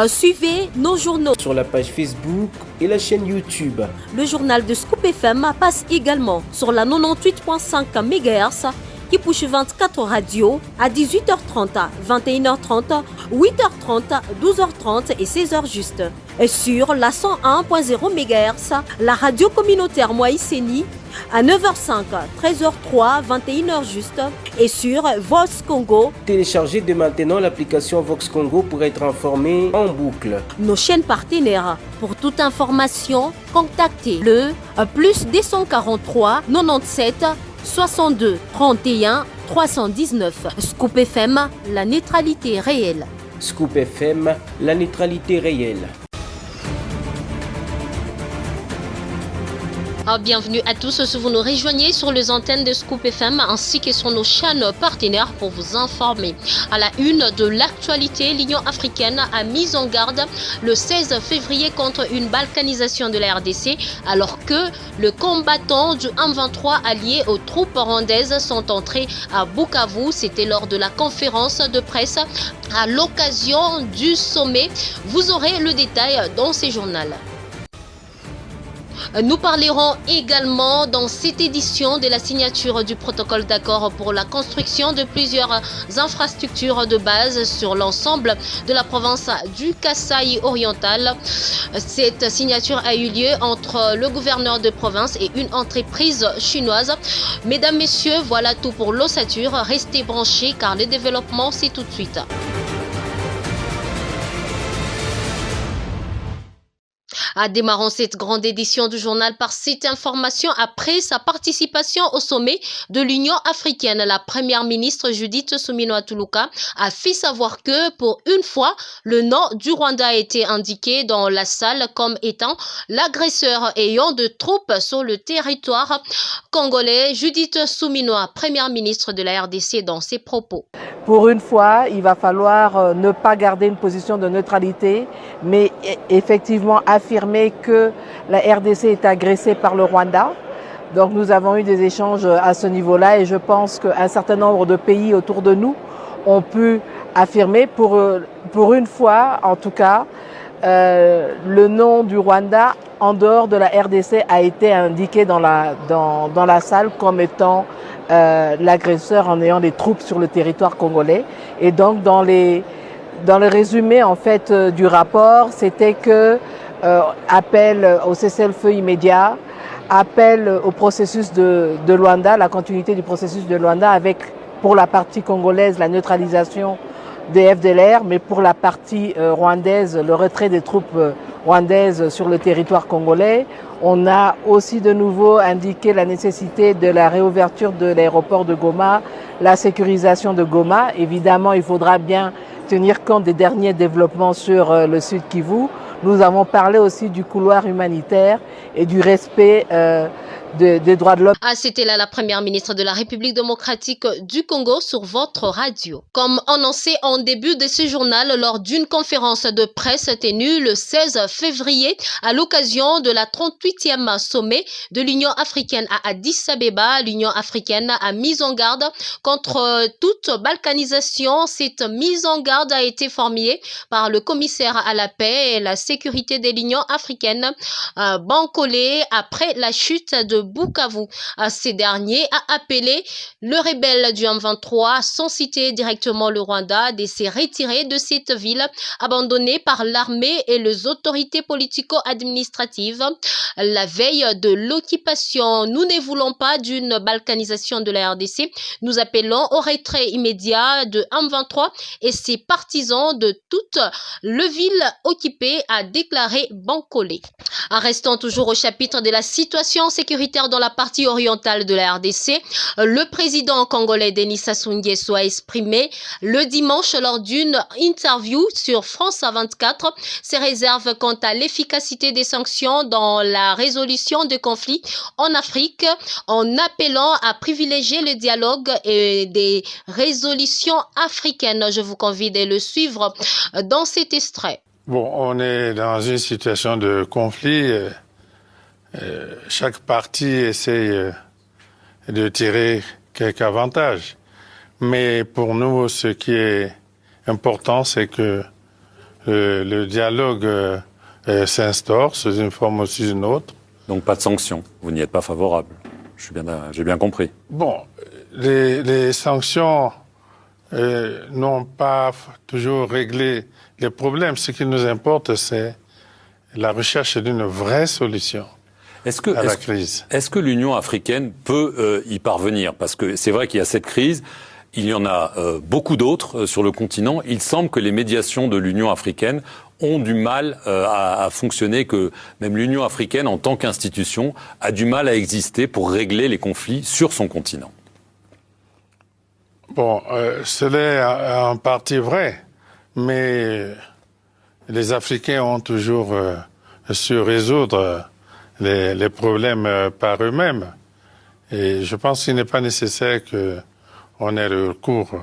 Suivez nos journaux sur la page Facebook et la chaîne YouTube. Le journal de Scoop FM passe également sur la 98.5 MHz qui push 24 radios à 18h30, 21h30, 8h30, 12h30 et 16h juste. Et sur la 101.0 MHz, la radio communautaire Moïseni à 9h05, 13h03, 21h juste et sur Vox Congo. Téléchargez dès maintenant l'application Vox Congo pour être informé en boucle. Nos chaînes partenaires. Pour toute information, contactez le plus 243 97 62 31 319. Scoop FM, la neutralité réelle. Scoop FM, la neutralité réelle. Bienvenue à tous si vous nous rejoignez sur les antennes de Scoop FM ainsi que sur nos chaînes partenaires pour vous informer. À la une de l'actualité, l'Union africaine a mis en garde le 16 février contre une balkanisation de la RDC alors que les combattants du M23 alliés aux troupes rwandaises sont entrés à Bukavu. C'était lors de la conférence de presse à l'occasion du sommet. Vous aurez le détail dans ces journaux. Nous parlerons également dans cette édition de la signature du protocole d'accord pour la construction de plusieurs infrastructures de base sur l'ensemble de la province du Kasaï oriental. Cette signature a eu lieu entre le gouverneur de province et une entreprise chinoise. Mesdames, messieurs, voilà tout pour l'ossature. Restez branchés car le développement, c'est tout de suite. Démarrons cette grande édition du journal par cette information. Après sa participation au sommet de l'Union africaine, la première ministre Judith Suminwa Tuluka a fait savoir que pour une fois, le nom du Rwanda a été indiqué dans la salle comme étant l'agresseur ayant de troupes sur le territoire congolais. Judith Suminwa, première ministre de la RDC, dans ses propos. Pour une fois, il va falloir ne pas garder une position de neutralité, mais effectivement affirmer que la RDC est agressée par le Rwanda. Donc nous avons eu des échanges à ce niveau-là et je pense qu'un certain nombre de pays autour de nous ont pu affirmer, pour une fois en tout cas, le nom du Rwanda en dehors de la RDC a été indiqué dans la salle comme étant l'agresseur en ayant des troupes sur le territoire congolais. Et donc dans le résumé en fait du rapport, c'était que appel au cessez-le-feu immédiat, appel au processus de Luanda, la continuité du processus de Luanda avec pour la partie congolaise la neutralisation des FDLR, mais pour la partie rwandaise, le retrait des troupes rwandaises sur le territoire congolais. On a aussi de nouveau indiqué la nécessité de la réouverture de l'aéroport de Goma, la sécurisation de Goma. Évidemment, il faudra bien tenir compte des derniers développements sur le Sud Kivu. Nous avons parlé aussi du couloir humanitaire et du respect des droits de l'homme. C'était là la première ministre de la République démocratique du Congo sur votre radio. Comme annoncé en début de ce journal lors d'une conférence de presse tenue le 16 février à l'occasion de la 38e sommet de l'Union africaine à Addis Abeba, l'Union africaine a mis en garde contre toute balkanisation. Cette mise en garde a été formulée par le commissaire à la paix et la sécurité de l'Union africaine, Bankole, après la chute de Bukavu. Ces derniers a appelé le rebelle du M23, sans citer directement le Rwanda, de se retirer de cette ville abandonnée par l'armée et les autorités politico-administratives la veille de l'occupation. Nous ne voulons pas d'une balkanisation de la RDC. Nous appelons au retrait immédiat de M23 et ses partisans de toute le ville occupée, a déclaré Bankole. Restant toujours au chapitre de la situation sécuritaire dans la partie orientale de la RDC, le président congolais Denis Sassou Nguesso a exprimé le dimanche lors d'une interview sur France 24 ses réserves quant à l'efficacité des sanctions dans la résolution de conflits en Afrique, en appelant à privilégier le dialogue et des résolutions africaines. Je vous convie de le suivre dans cet extrait. Bon, on est dans une situation de conflit. Chaque partie essaye de tirer quelques avantages. Mais pour nous, ce qui est important, c'est que le dialogue s'instaure sous une forme ou sous une autre. Donc pas de sanctions, vous n'y êtes pas favorable. J'ai bien compris. Bon, les sanctions n'ont pas toujours réglé les problèmes. Ce qui nous importe, c'est la recherche d'une vraie solution à la crise. Est-ce que l'Union africaine peut y parvenir? Parce que c'est vrai qu'il y a cette crise, il y en a beaucoup d'autres sur le continent. Il semble que les médiations de l'Union africaine ont du mal à fonctionner, que même l'Union africaine, en tant qu'institution, a du mal à exister pour régler les conflits sur son continent. Bon, cela est en partie vrai, mais les Africains ont toujours su résoudre les problèmes par eux-mêmes. Et je pense qu'il n'est pas nécessaire qu'on ait recours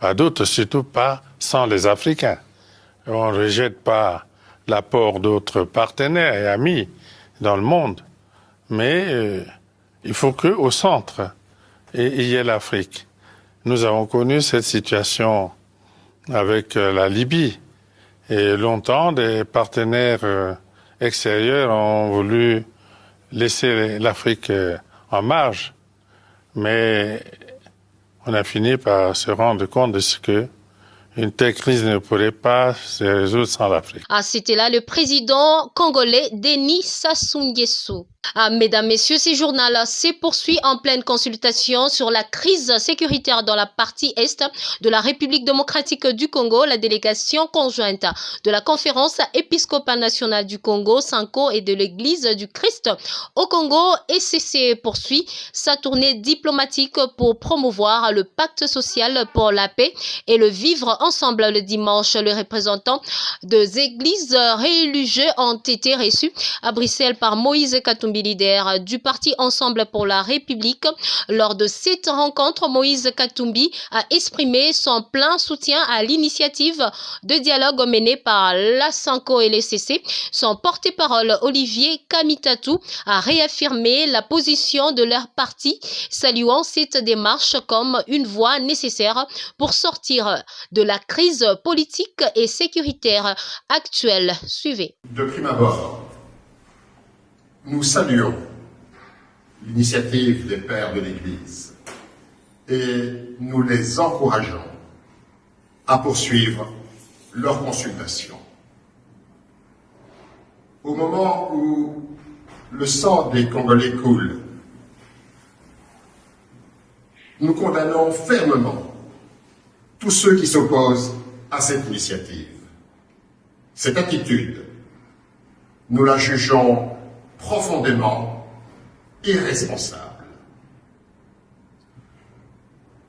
à d'autres, surtout pas sans les Africains. On ne rejette pas l'apport d'autres partenaires et amis dans le monde, mais il faut qu'au centre, il y ait l'Afrique. Nous avons connu cette situation avec la Libye. Et longtemps, des partenaires extérieurs ont voulu laisser l'Afrique en marge. Mais on a fini par se rendre compte de ce que une telle crise ne pourrait pas se résoudre sans l'Afrique. C'était là le président congolais Denis Sassou Nguesso. Mesdames, Messieurs, ce journal se poursuit en pleine consultation sur la crise sécuritaire dans la partie est de la République démocratique du Congo. La délégation conjointe de la conférence épiscopale nationale du Congo, SENCO, et de l'Église du Christ au Congo, ECC, poursuit sa tournée diplomatique pour promouvoir le pacte social pour la paix et le vivre ensemble. Le dimanche, les représentants des églises religieuses ont été reçus à Bruxelles par Moïse Katumbi, leader du parti Ensemble pour la République. Lors de cette rencontre, Moïse Katumbi a exprimé son plein soutien à l'initiative de dialogue menée par la SENCO et l'ECC. Son porte-parole Olivier Kamitatou a réaffirmé la position de leur parti, saluant cette démarche comme une voie nécessaire pour sortir de la crise politique et sécuritaire actuelle. Suivez. De prime abord, nous saluons l'initiative des pères de l'Église et nous les encourageons à poursuivre leurs consultations. Au moment où le sang des Congolais coule, nous condamnons fermement tous ceux qui s'opposent à cette initiative. Cette attitude, nous la jugeons profondément irresponsable.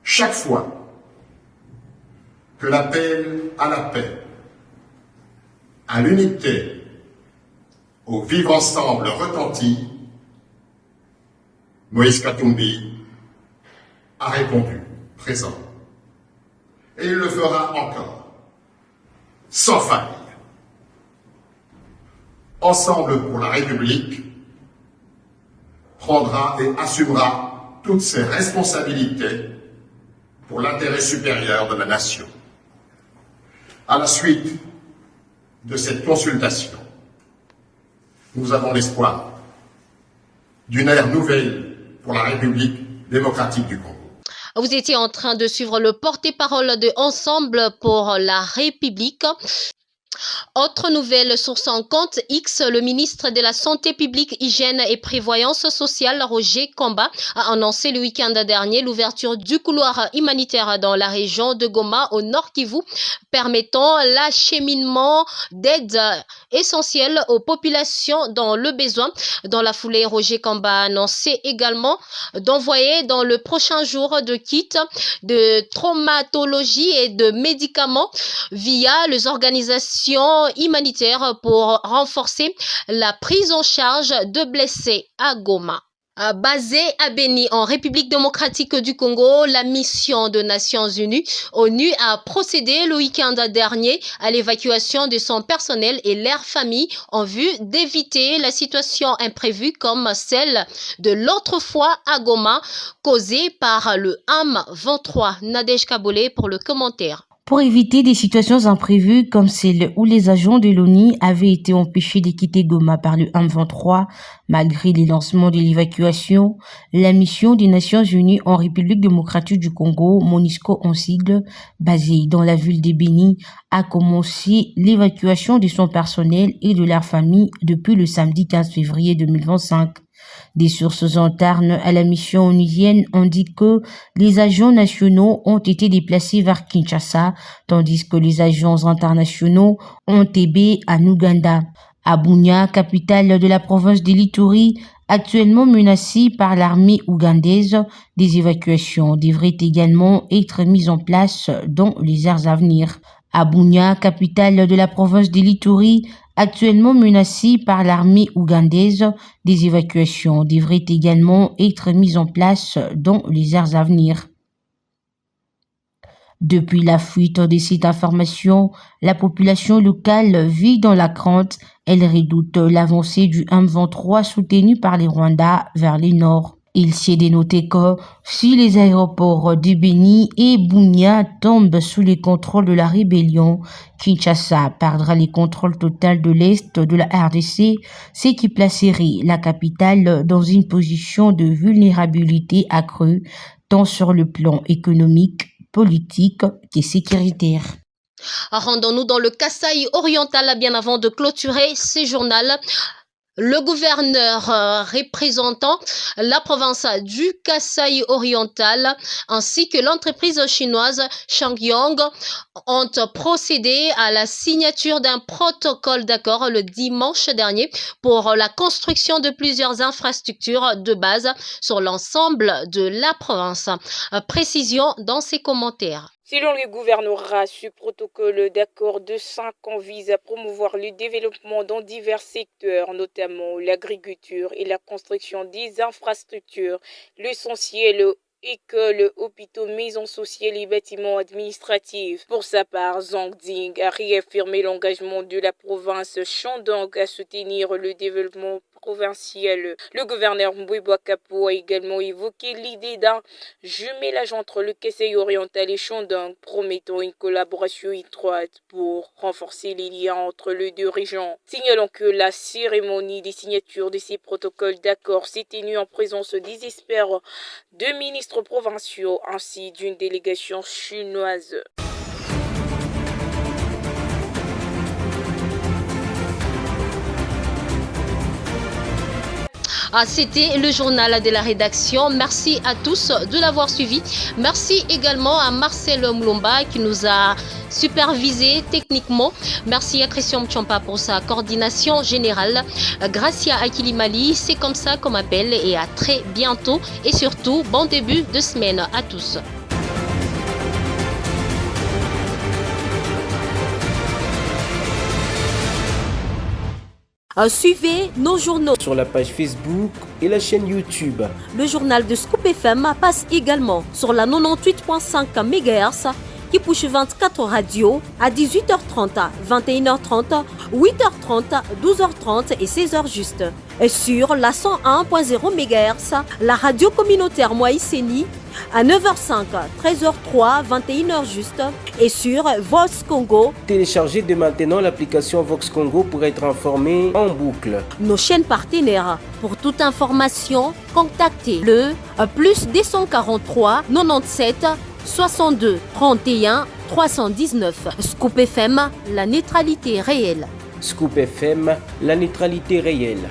Chaque fois que l'appel à la paix, à l'unité, au vivre ensemble retentit, Moïse Katumbi a répondu présent. Et il le fera encore, sans faille. Ensemble pour la République prendra et assumera toutes ses responsabilités pour l'intérêt supérieur de la nation. À la suite de cette consultation, nous avons l'espoir d'une ère nouvelle pour la République démocratique du Congo. Vous étiez en train de suivre le porte-parole de Ensemble pour la République. Autre nouvelle sur son compte X, le ministre de la Santé publique, Hygiène et Prévoyance sociale, Roger Kamba, a annoncé le week-end dernier l'ouverture du couloir humanitaire dans la région de Goma, au Nord Kivu, permettant l'acheminement d'aide essentielle aux populations dans le besoin. Dans la foulée, Roger Kamba a annoncé également d'envoyer dans le prochain jour de kits de traumatologie et de médicaments via les organisations humanitaires pour renforcer la prise en charge de blessés à Goma. Basée à Beni, en République démocratique du Congo, la mission des Nations Unies, ONU, a procédé le week-end dernier à l'évacuation de son personnel et leurs familles en vue d'éviter la situation imprévue comme celle de l'autre fois à Goma, causée par le M23. Nadège Kabole pour le commentaire. pour éviter des situations imprévues comme celle où les agents de l'ONU avaient été empêchés de quitter Goma par le M23 malgré les lancements de l'évacuation. La mission des Nations Unies en République démocratique du Congo, MONUSCO en sigle, basée dans la ville de Beni, a commencé l'évacuation de son personnel et de leur famille depuis le samedi 15 février 2025. Des sources internes à la mission onusienne indiquent que les agents nationaux ont été déplacés vers Kinshasa, tandis que les agents internationaux ont été à Uganda. À Bunia, capitale de la province de l'Ituri, actuellement menacée par l'armée ougandaise, des évacuations devraient également être mises en place dans les heures à venir. À Bunia, capitale de la province de l'Ituri, actuellement menacée par l'armée ougandaise, des évacuations devraient également être mises en place dans les heures à venir. Depuis la fuite de cette information, la population locale vit dans la crainte. Elle redoute l'avancée du M23 soutenu par les Rwandais vers le nord. Il s'est dénoté que si les aéroports de Beni et Bunia tombent sous les contrôles de la rébellion, Kinshasa perdra le contrôle total de l'Est de la RDC, ce qui placerait la capitale dans une position de vulnérabilité accrue, tant sur le plan économique, politique que sécuritaire. Rendons-nous dans le Kasaï oriental bien avant de clôturer ce journal. Le gouverneur représentant la province du Kasaï oriental ainsi que l'entreprise chinoise Shangyong ont procédé à la signature d'un protocole d'accord le dimanche dernier pour la construction de plusieurs infrastructures de base sur l'ensemble de la province. Précision dans ses commentaires. Selon le gouvernorat, ce protocole d'accord de 5 ans vise à promouvoir le développement dans divers secteurs, notamment l'agriculture et la construction des infrastructures, l'essentiel écoles, hôpitaux, maisons sociales et bâtiments administratifs. Pour sa part, Zhang Ding a réaffirmé l'engagement de la province Shandong à soutenir le développement provincial. Le gouverneur Mbouiboua Kapo a également évoqué l'idée d'un jumelage entre le Kasaï oriental et Shandong, promettant une collaboration étroite pour renforcer les liens entre les deux régions. Signalons que la cérémonie des signatures de ces protocoles d'accord s'est tenue en présence des experts, de ministres provinciaux ainsi d'une délégation chinoise. C'était le journal de la rédaction. Merci à tous de l'avoir suivi. Merci également à Marcel Moulomba qui nous a supervisé techniquement. Merci à Christian Mtchompa pour sa coordination générale. Gracia Akilimali, c'est comme ça qu'on m'appelle et à très bientôt. Et surtout, bon début de semaine à tous. Suivez nos journaux sur la page Facebook et la chaîne YouTube. Le journal de Scoop FM passe également sur la 98.5 MHz qui pousse 24 radios à 18h30, 21h30, 8h30, 12h30 et 16h juste. Et sur la 101.0 MHz, la radio communautaire Moïseni à 9h05, 13h03, 21h juste et sur Vox Congo. Téléchargez dès maintenant l'application Vox Congo pour être informé en boucle. Nos chaînes partenaires. Pour toute information, contactez le plus 243 97 62 31 319. Scoop FM, la neutralité réelle. Scoop FM, la neutralité réelle.